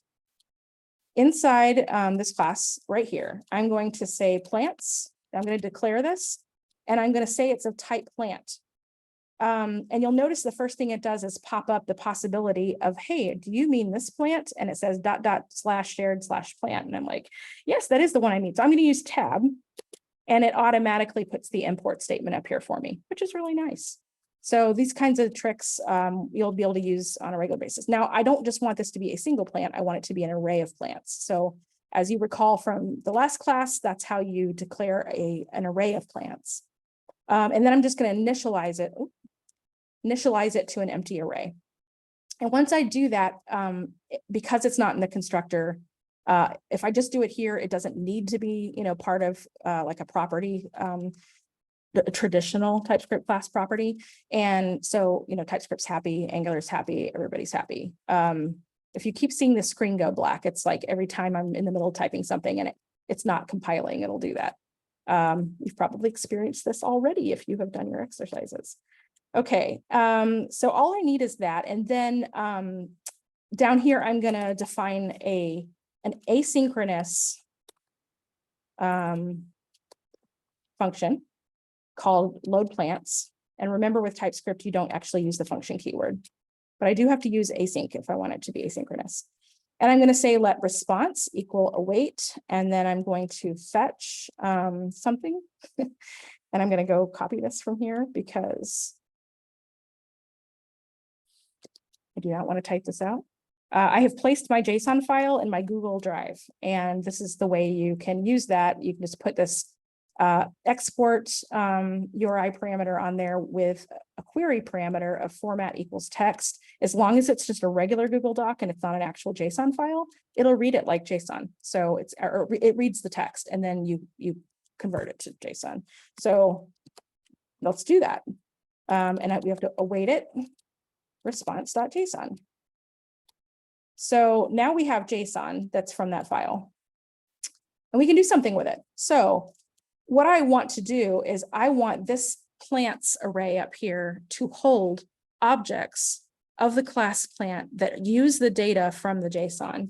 Inside this class right here, I'm going to say plants. I'm going to declare this, and I'm going to say it's of type plant. And you'll notice the first thing it does is pop up the possibility of, hey, do you mean this plant? And it says .. /shared/plant. And I'm like, yes, that is the one I mean. So I'm going to use tab, and it automatically puts the import statement up here for me, which is really nice. So these kinds of tricks you'll be able to use on a regular basis. Now, I don't just want this to be a single plant. I want it to be an array of plants. So as you recall from the last class, that's how you declare an array of plants. And then I'm just going to initialize it to an empty array. And once I do that, because it's not in the constructor, if I just do it here, it doesn't need to be, part of like a property, a traditional TypeScript class property. And so, TypeScript's happy, Angular's happy, everybody's happy. If you keep seeing the screen go black, it's like every time I'm in the middle of typing something and it's not compiling, it'll do that. You've probably experienced this already if you have done your exercises. Okay, so all I need is that. And then down here, I'm going to define an asynchronous function called load plants. And remember, with TypeScript, you don't actually use the function keyword, but I do have to use async if I want it to be asynchronous. And I'm going to say let response equal await, and then I'm going to fetch something. And I'm going to go copy this from here because I do not want to type this out. I have placed my JSON file in my Google Drive, and this is the way you can use that. You can just put this export URI parameter on there with a query parameter of format equals text. As long as it's just a regular Google Doc and it's not an actual JSON file, it'll read it like JSON. So it reads the text, and then you convert it to JSON. So let's do that. And we have to await it, response.json. So now we have JSON that's from that file, and we can do something with it. So what I want to do is I want this plants array up here to hold objects of the class plant that use the data from the JSON.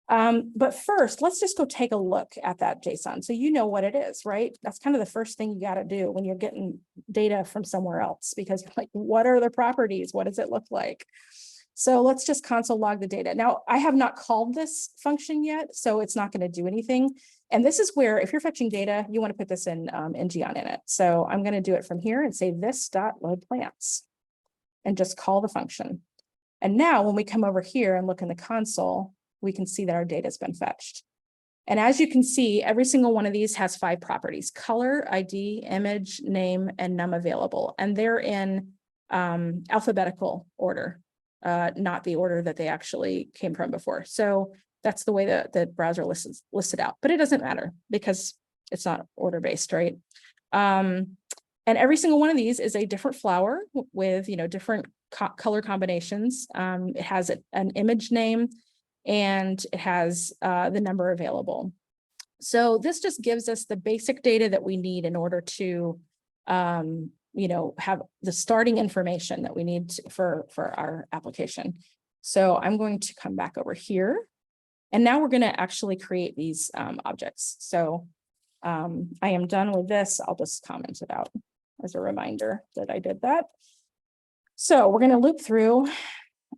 But first, let's just go take a look at that JSON. So you know what it is, right? That's kind of the first thing you got to do when you're getting data from somewhere else, because you're like, what are the properties? What does it look like? So let's just console log the data. Now, I have not called this function yet, so it's not going to do anything. And this is where, if you're fetching data, you want to put this in ngOn init. So I'm going to do it from here and say this dot load plants and just call the function. And now when we come over here and look in the console, we can see that our data has been fetched. And as you can see, every single one of these has 5 properties: color, ID, image, name, and num available. And they're in alphabetical order, not the order that they actually came from before. So that's the way that the browser listed out, but it doesn't matter because it's not order-based, right? And every single one of these is a different flower with, different color combinations. It has an image name, and it has the number available. So this just gives us the basic data that we need in order to, have the starting information that we need for our application. So I'm going to come back over here, and now we're going to actually create these objects. So I am done with this. I'll just comment it out as a reminder that I did that. So we're going to loop through.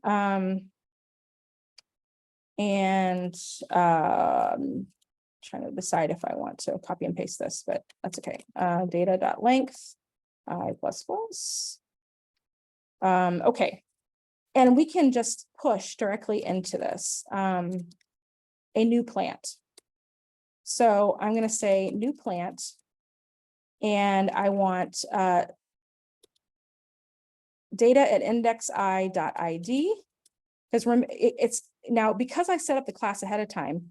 And trying to decide if I want to copy and paste this, but that's okay. Data.length I++. Okay. And we can just push directly into this, a new plant. So I'm going to say new plant, and I want data at indexi.id, because it's now, because I set up the class ahead of time,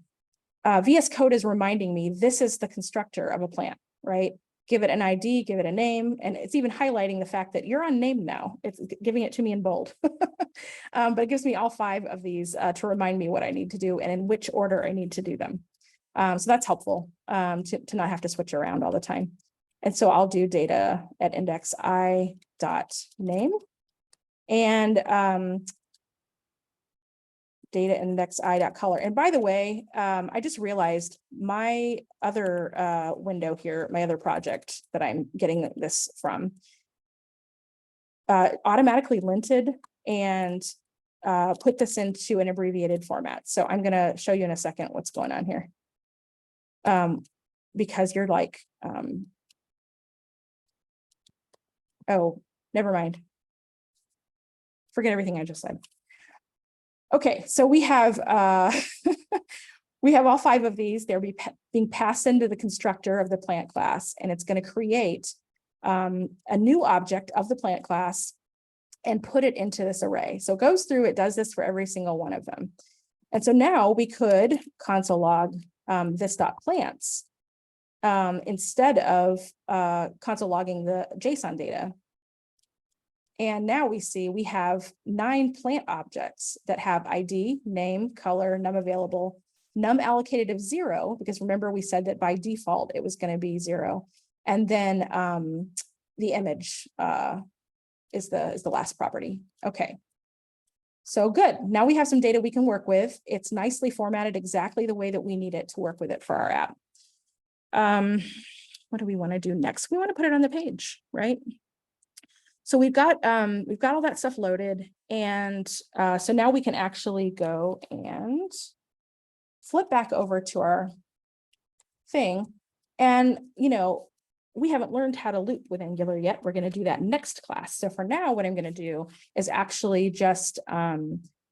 VS Code is reminding me this is the constructor of a plant, right? Give it an ID, give it a name, and it's even highlighting the fact that you're unnamed now. It's giving it to me in bold, but it gives me all 5 of these to remind me what I need to do and in which order I need to do them. So that's helpful to not have to switch around all the time. And so I'll do data at indexi.name and data indexi.color. And by the way, I just realized my other window here, my other project that I'm getting this from, automatically linted and put this into an abbreviated format. So I'm going to show you in a second what's going on here. Because you're like, oh, never mind. Forget everything I just said. Okay, so we have we have all 5 of these. They're being passed into the constructor of the plant class, and it's going to create a new object of the plant class and put it into this array. So it goes through, it does this for every single one of them. And so now we could console log this.plants instead of console logging the JSON data. And now we see we have 9 plant objects that have ID, name, color, num available, num allocated of 0, because remember we said that by default it was going to be 0. And then the image is the last property. Okay. So good. Now we have some data we can work with. It's nicely formatted exactly the way that we need it to work with it for our app. What do we want to do next? We want to put it on the page, right? So we've got all that stuff loaded, and so now we can actually go and flip back over to our thing. And we haven't learned how to loop with Angular yet. We're going to do that next class. So for now, what I'm going to do is actually just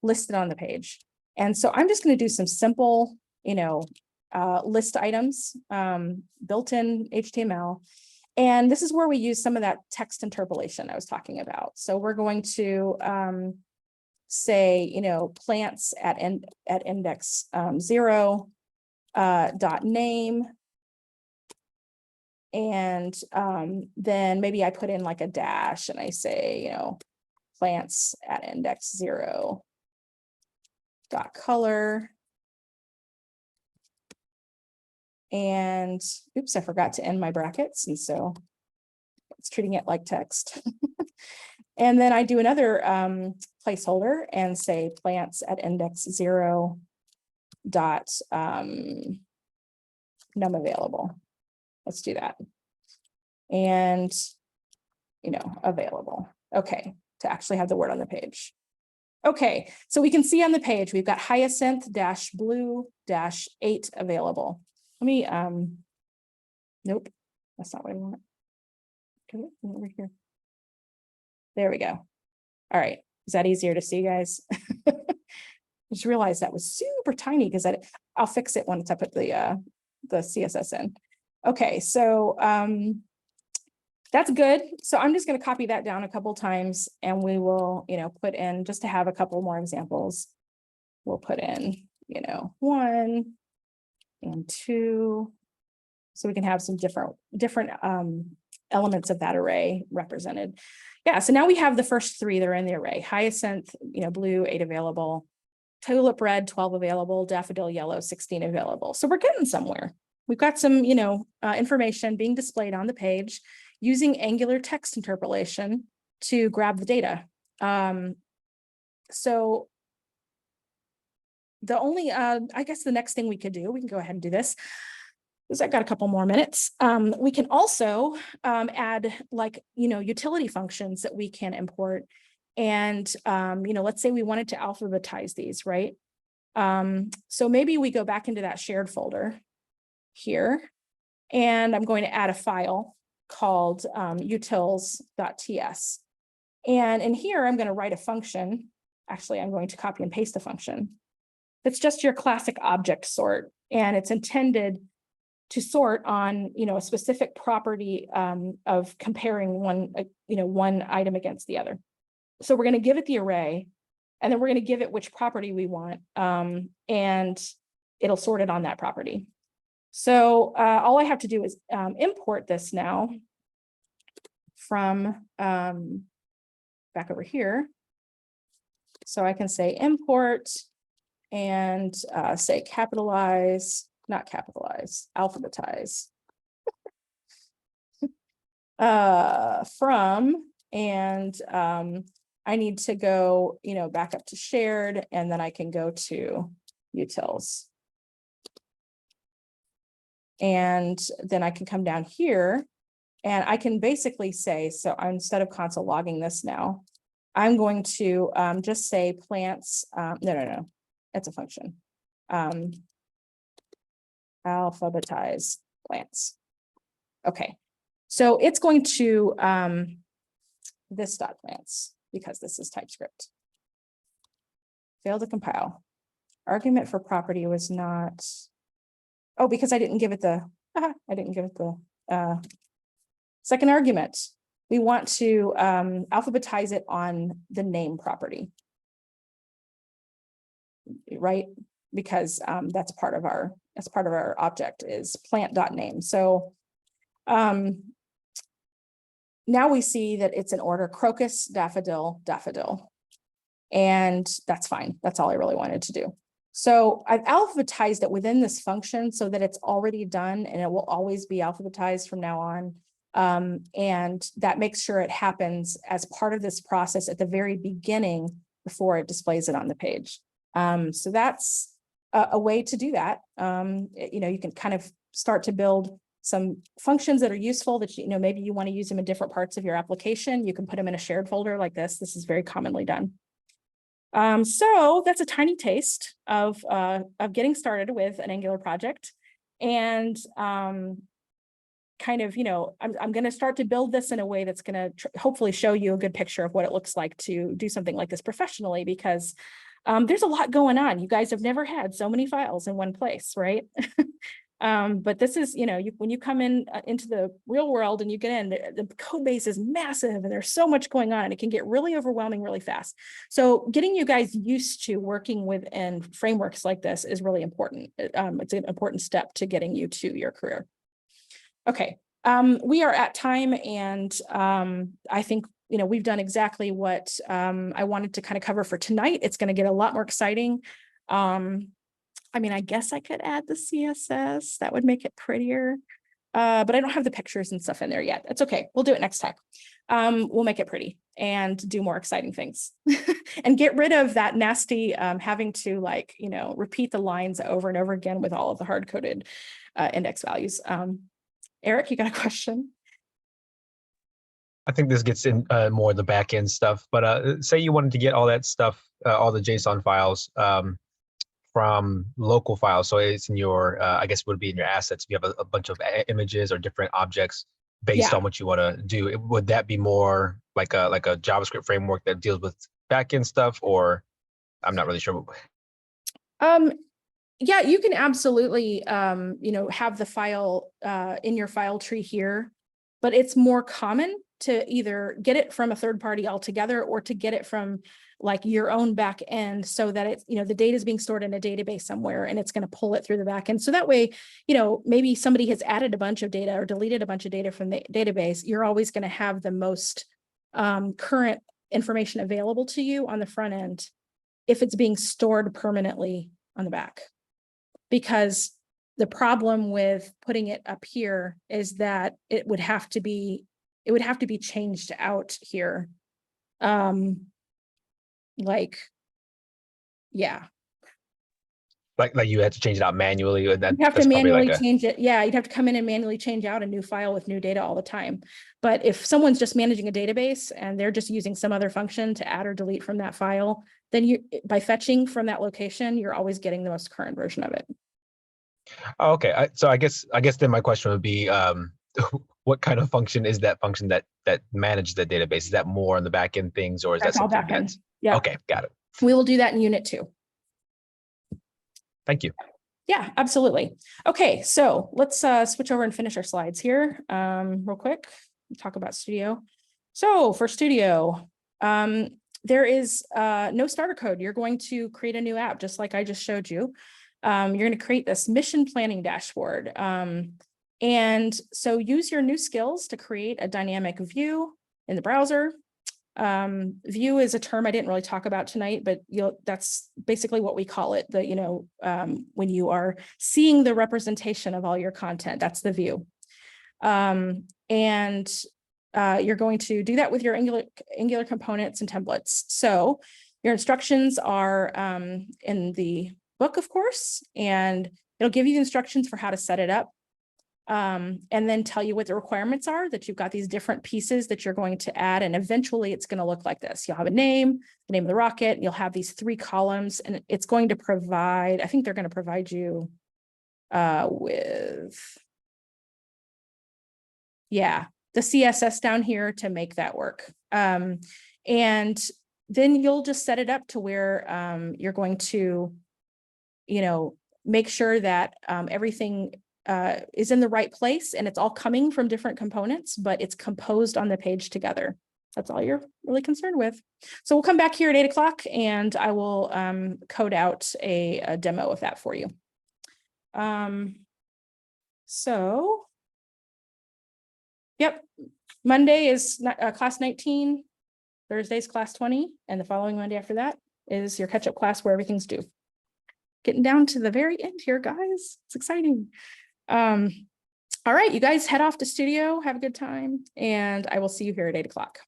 list it on the page. And so I'm just going to do some simple, list items, built-in HTML. And this is where we use some of that text interpolation I was talking about. So we're going to say, plants at index 0 dot name. And then maybe I put in like a dash and I say, plants at index 0 dot color. And oops, I forgot to end my brackets. And so it's treating it like text. And then I do another placeholder and say plants at index 0 dot num available. Let's do that. And, available. Okay, to actually have the word on the page. Okay, so we can see on the page, we've got hyacinth-blue-8 available. Let me, nope, that's not what I want. Okay, over here. There we go. All right, is that easier to see, guys? Just realized that was super tiny because I'll fix it once I put the CSS in. Okay, so that's good. So I'm just going to copy that down a couple times, and we will, put in, just to have a couple more examples. We'll put in, 1 and 2, so we can have some different elements of that array represented. Yeah, so now we have the first 3 that are in the array: hyacinth, blue, 8 available; tulip red, 12 available; daffodil yellow, 16 available. So we're getting somewhere. We've got some, information being displayed on the page using Angular text interpolation to grab the data. So the only, I guess the next thing we could do, we can go ahead and do this, because I've got a couple more minutes. We can also add utility functions that we can import. And, let's say we wanted to alphabetize these, right? So maybe we go back into that shared folder here, and I'm going to add a file called utils.ts. And in here, I'm going to write a function. Actually, I'm going to copy and paste a function. It's just your classic object sort, and it's intended to sort on, a specific property of comparing one item against the other. So we're going to give it the array, and then we're going to give it which property we want, and it'll sort it on that property. So all I have to do is import this now from back over here. So I can say import and say capitalize, not capitalize, alphabetize from, and I need to go, back up to shared, and then I can go to utils. And then I can come down here, and I can basically say, so instead of console logging this now, I'm going to just say plants, no, that's a function. Alphabetize plants. Okay, so it's going to this dot plants, because this is TypeScript. Failed to compile. Argument for property was not, oh, because I didn't give it the, second argument. We want to alphabetize it on the name property, right? Because that's part of our object is plant.name. So now we see that it's in order: crocus, daffodil, daffodil. And that's fine. That's all I really wanted to do. So I've alphabetized it within this function so that it's already done, and it will always be alphabetized from now on. And that makes sure it happens as part of this process at the very beginning before it displays it on the page. So that's a way to do that. You can kind of start to build some functions that are useful that, maybe you want to use them in different parts of your application. You can put them in a shared folder like this. This is very commonly done. So that's a tiny taste of getting started with an Angular project. And kind of, I'm going to start to build this in a way that's going to hopefully show you a good picture of what it looks like to do something like this professionally, because there's a lot going on. You guys have never had so many files in one place, right? But this is, when you come into the real world and you get in, the code base is massive and there's so much going on, and it can get really overwhelming really fast. So getting you guys used to working within frameworks like this is really important. It's an important step to getting you to your career. Okay, we are at time, and I think we've done exactly what I wanted to kind of cover for tonight. It's going to get a lot more exciting. I guess I could add the CSS. That would make it prettier, but I don't have the pictures and stuff in there yet. It's okay. We'll do it next time. We'll make it pretty and do more exciting things and get rid of that nasty having to repeat the lines over and over again with all of the hard-coded index values. Eric, you got a question? I think this gets in more of the back end stuff, but say you wanted to get all that stuff all the JSON files from local files. So it's in your, I guess would be in your assets. If you have a bunch of images or different objects based on what you want to do, would that be more like a JavaScript framework that deals with backend stuff, or I'm not really sure. Yeah, you can absolutely, have the file in your file tree here, but it's more common to either get it from a third party altogether or to get it from like your own back end, so that it's, the data is being stored in a database somewhere and it's going to pull it through the back end. So that way, maybe somebody has added a bunch of data or deleted a bunch of data from the database. You're always going to have the most current information available to you on the front end if it's being stored permanently on the back. Because the problem with putting it up here is that it would have to be changed out here. Like you had to change it out manually. You have to manually change it. Yeah, you'd have to come in and manually change out a new file with new data all the time. But if someone's just managing a database and they're just using some other function to add or delete from that file, then by fetching from that location, you're always getting the most current version of it. Oh, okay. So I guess then my question would be, what kind of function is that function that manages the database? Is that more on the back end things, or is that something backend? Yeah. Okay, got it. We will do that in Unit 2. Thank you. Yeah, absolutely. Okay, so let's switch over and finish our slides here real quick. Talk about Studio. So for Studio, there is no starter code. You're going to create a new app, just like I just showed you. You're going to create this mission planning dashboard. And so use your new skills to create a dynamic view in the browser. View is a term I didn't really talk about tonight, but that's basically what we call it. When you are seeing the representation of all your content, that's the view. And you're going to do that with your Angular components and templates. So your instructions are in the book, of course, and it'll give you the instructions for how to set it up. And then tell you what the requirements are, that you've got these different pieces that you're going to add. And eventually it's going to look like this. You'll have a name, the name of the rocket, you'll have these 3 columns, and it's going to provide, I think they're going to provide you with, the CSS down here to make that work. And then you'll just set it up to where you're going to, make sure that everything is in the right place and it's all coming from different components, but it's composed on the page together. That's all you're really concerned with. So we'll come back here at 8 o'clock and I will code out a demo of that for you. So, yep, Monday is class 19, Thursday's class 20, and the following Monday after that is your catch-up class where everything's due. Getting down to the very end here, guys. It's exciting. All right, you guys head off to Studio, have a good time, and I will see you here at 8 o'clock.